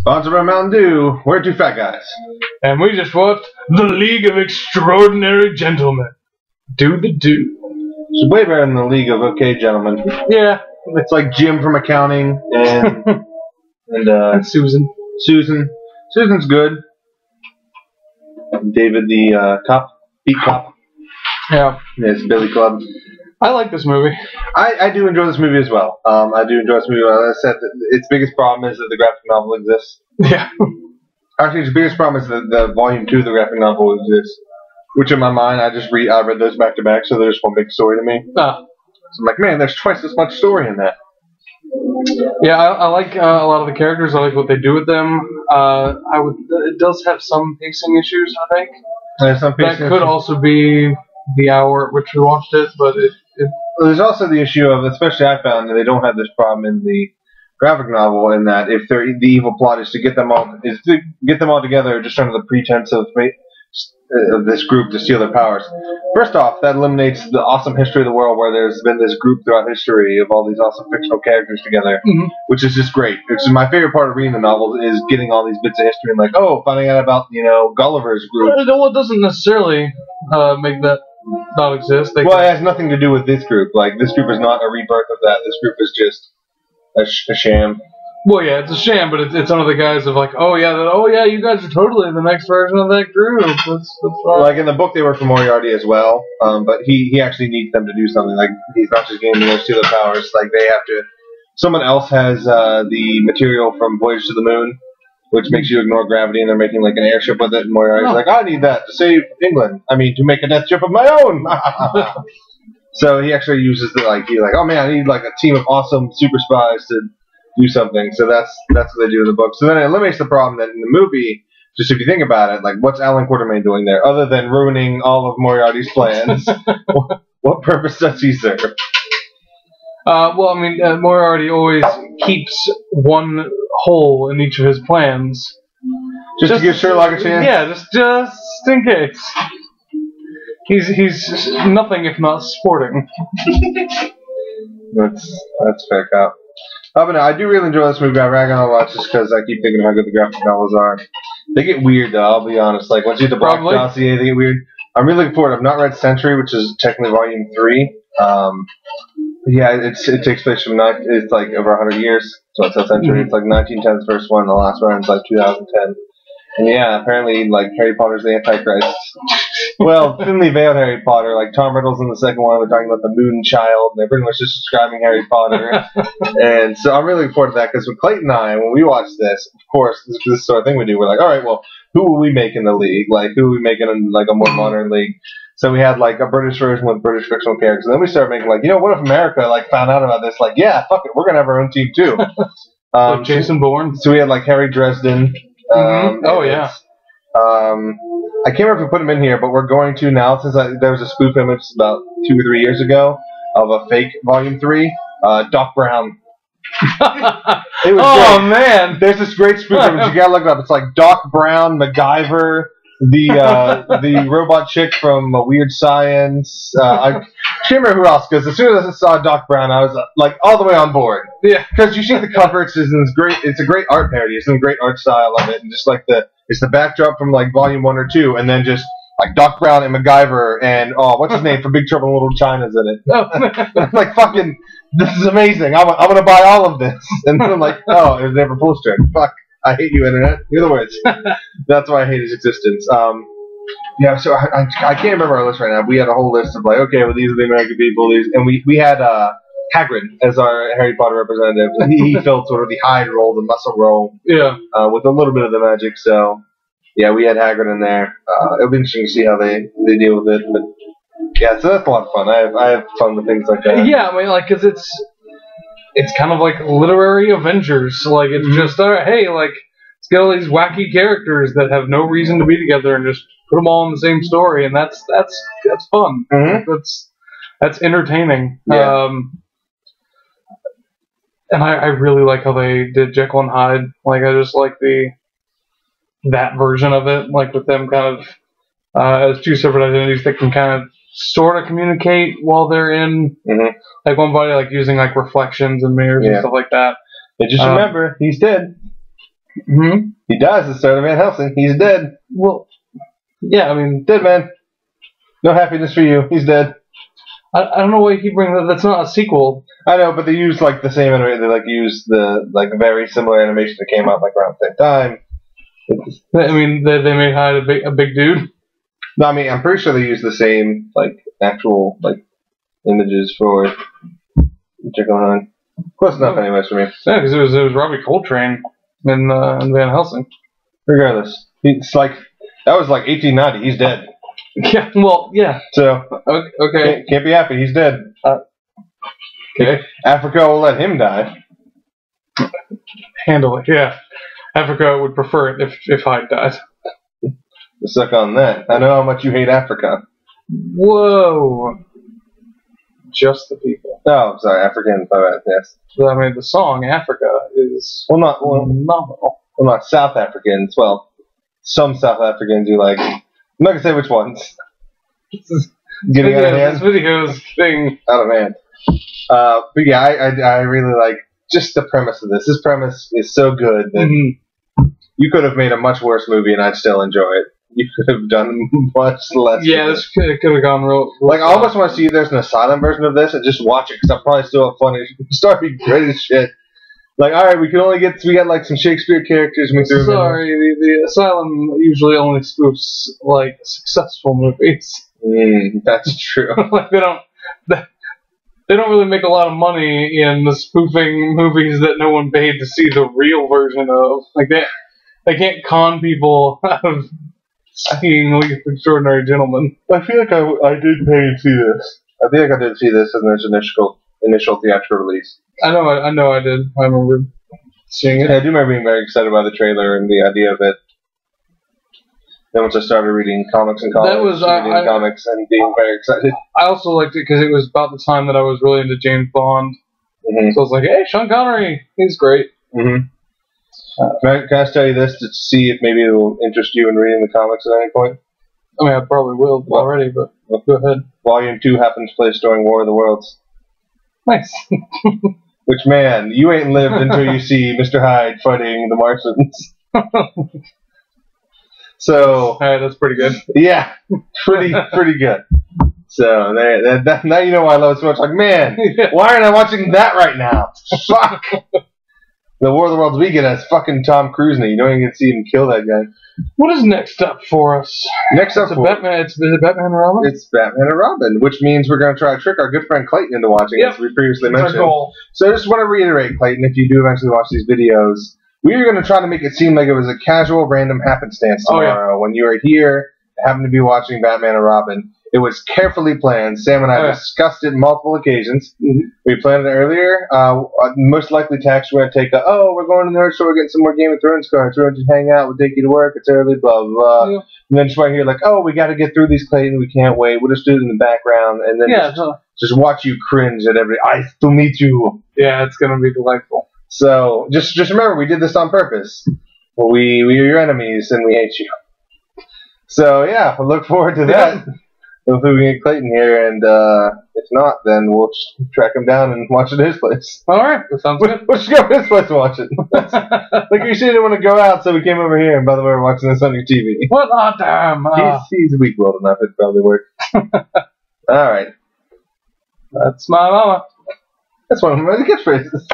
Sponsored by Mountain Dew. We're two fat guys. And we just watched The League of Extraordinary Gentlemen. Do the do. It's way better than The League of Okay Gentlemen. Yeah. It's like Jim from accounting and and Susan. Susan's good. David the cop, beat cop. Yeah. It's Billy Club. I like this movie. I do enjoy this movie as well. I do enjoy this movie. As I said, its biggest problem is that the graphic novel exists. Yeah. Actually, its biggest problem is that the volume 2 of the graphic novel exists. Which in my mind, I read those back to back, so there's one big story to me. So I'm like, man, there's twice as much story in that. Yeah, I like a lot of the characters. I like what they do with them. It does have some pacing issues, I think. There's some pacing that could also be the hour at which we watched it, but there's also the issue of, especially I found, that they don't have this problem in the graphic novel, in that if the evil plot is to get them all together just under the pretense of this group to steal their powers. First off, that eliminates the awesome history of the world where there's been this group throughout history of all these awesome fictional characters together, which is just great. Which is my favorite part of reading the novels, is getting all these bits of history and finding out about Gulliver's group. Well, it doesn't necessarily make that not exist. It has nothing to do with this group. Like, this group is not a rebirth of that. This group is just a sham. Well, yeah, it's a sham, but it's under the guise of oh yeah, you guys are totally the next version of that group. That's like in the book, they work for Moriarty as well, but he actually needs them to do something. Like, he's not just getting to steal their powers. Like, they have to. Someone else has the material from Voyage to the Moon, which makes you ignore gravity, and they're making an airship with it. And Moriarty's like, I need that to save England. I mean, to make a death ship of my own. So he actually uses he's like, oh man, I need a team of awesome super spies to do something. So that's what they do in the book. So then it eliminates the problem that in the movie, just if you think about it, what's Alan Quartermain doing there other than ruining all of Moriarty's plans? What purpose does he serve? Well, I mean, Moriarty always keeps one hole in each of his plans. Just to give Sherlock a chance? Yeah, just in case. He's nothing if not sporting. That's fair cop. But no, I do really enjoy this movie. I rag on it a lot just because I keep thinking how good the graphic novels are. They get weird, though, I'll be honest. Once you get the Black Dossier, they get weird. I'm really looking forward. I've not read Century, which is technically volume 3. Yeah, it takes place from it's over 100 years. So it's a century. It's 1910's first one, the last one is 2010. And yeah, apparently Harry Potter's the Antichrist. Well, thinly veiled Harry Potter. Tom Riddle's in the second one. They're talking about the Moon Child. And they're pretty much just describing Harry Potter. And so I'm really looking forward to that, because with Clayton and I, when we watch this, of course, this is the sort of thing we do. We're like, all right, well, who will we make in the league? Who will we make in a more modern league? So we had a British version with British fictional characters. And then we started making what if America found out about this? Yeah, fuck it, we're gonna have our own team too. Jason Bourne. So we had Harry Dresden. Oh yeah. I can't remember if we put him in here, but we're going to now, since there was a spoof image about 2 or 3 years ago of a fake volume 3. Doc Brown. It was great. Man, there's this great spoof image. You gotta look it up. It's Doc Brown, MacGyver, the robot chick from Weird Science. I can't remember who else, because as soon as I saw Doc Brown, I was all the way on board. Yeah, because you see the cover, it's great. It's a great art parody. It's a great art style of it, and just it's the backdrop from volume 1 or 2, and then just Doc Brown and MacGyver and what's his name from Big Trouble in Little China's in it. I'm fucking, this is amazing. I'm gonna buy all of this. And then I'm oh, it was never full strength. Fuck. I hate you, Internet. You're the worst. That's why I hate his existence. Yeah, so I can't remember our list right now. We had a whole list of okay, well, these are the American people. And we had Hagrid as our Harry Potter representative. He filled sort of the hide role, the muscle role. Yeah. With a little bit of the magic. So yeah, we had Hagrid in there. It'll be interesting to see how they deal with it. But yeah, so that's a lot of fun. I have fun with things like that. Yeah, I mean, because it's kind of literary Avengers. It's just, all right, hey, let's get all these wacky characters that have no reason to be together and just put them all in the same story, and that's fun. That's entertaining. Yeah. And I really like how they did Jekyll and Hyde. I just like that version of it, with them kind of as two separate identities that can kind of sort of communicate while they're in one body, using reflections and mirrors and stuff like that. But just remember, he's dead. Mm-hmm. He dies at the start of Van Helsing. He's dead. Well, yeah, I mean, Dead man. No happiness for you. He's dead. I don't know why you keep bringing that. That's not a sequel. I know, but they use like the same animation. They like use the like very similar animation that came out like around the same time. I mean, they may hide a big dude. No, I mean I'm pretty sure they use the same like actual like images for what's going on. Close enough, anyways, for me. Yeah, because it was Robbie Coltrane in Van Helsing. Regardless, it's like that was like 1890. He's dead. Yeah, well, yeah. So okay, can't be happy. He's dead. Okay, Africa will let him die. Handle it. Yeah, Africa would prefer it if Hyde died. Suck on that. I know how much you hate Africa. Whoa. Just the people. Oh, I'm sorry, Africans. My bad. Yes. I mean, the song Africa is phenomenal. Well, not South Africans. Well, some South Africans you like. I'm not gonna say which ones. Getting out of hand. This video's thing. Out of hand. But yeah, I really like just the premise of this. This premise is so good that you could have made a much worse movie and I'd still enjoy it. You could have done much less. Yeah, this could have gone real like, I almost want to see if there's an asylum version of this and just watch it, because I'll probably still have fun. Story great as shit. Like, alright, we got like some Shakespeare characters. Sorry, the asylum usually only spoofs like successful movies. That's true. Like they don't really make a lot of money in the spoofing movies that no one paid to see the real version of. Like they can't con people out of seeing League of Extraordinary Gentlemen. I feel like I did pay to see this. I feel like I did see this in its initial theatrical release. I know I did. I remember seeing it. Yeah, I do remember being very excited by the trailer and the idea of it. Then once I started reading comics and comics and being very excited. I also liked it because it was about the time that I was really into James Bond. So I was like, hey, Sean Connery, he's great. Can I just tell you this to see if maybe it will interest you in reading the comics at any point? I mean, I probably will already, but go ahead. Volume 2 happens place during War of the Worlds. Nice. Which, man, you ain't lived until you see Mr. Hyde fighting the Martians. So, alright, that's pretty good. Yeah, pretty good. So now you know why I love it so much. Like, man, why aren't I watching that right now? Fuck. The War of the Worlds weekend has fucking Tom Cruise in it. You don't even get to see him kill that guy. What is next up for us? Next up, is it Batman and Robin? It's Batman and Robin, which means we're going to try to trick our good friend Clayton into watching, as we previously mentioned. Our goal. So I just want to reiterate, Clayton, if you do eventually watch these videos, we are going to try to make it seem like it was a casual, random happenstance tomorrow when you are here, happen to be watching Batman and Robin. It was carefully planned. Sam and I discussed it on multiple occasions. We planned it earlier. Most likely text, we're going to take we're going to the nerd store, getting some more Game of Thrones cards. We're going to hang out. We'll take you to work. It's early, blah, blah, blah. Yeah. And then just right here, like, we got to get through these, Clayton. We can't wait. We'll just do it in the background. And then just watch you cringe at every, I still meet you. Yeah, it's going to be delightful. So just remember, we did this on purpose. We are your enemies, and we hate you. So, yeah, we'll look forward to that. Hopefully we can get Clayton here, and if not, then we'll track him down and watch it at his place. Alright, that sounds good. We'll just go to his place and watch it. Like, we didn't want to go out, so we came over here, and by the way, we're watching this on your TV. What? Oh, damn. He's weak-willed enough, it'd probably work. Alright. That's my mama. That's one of my catchphrases.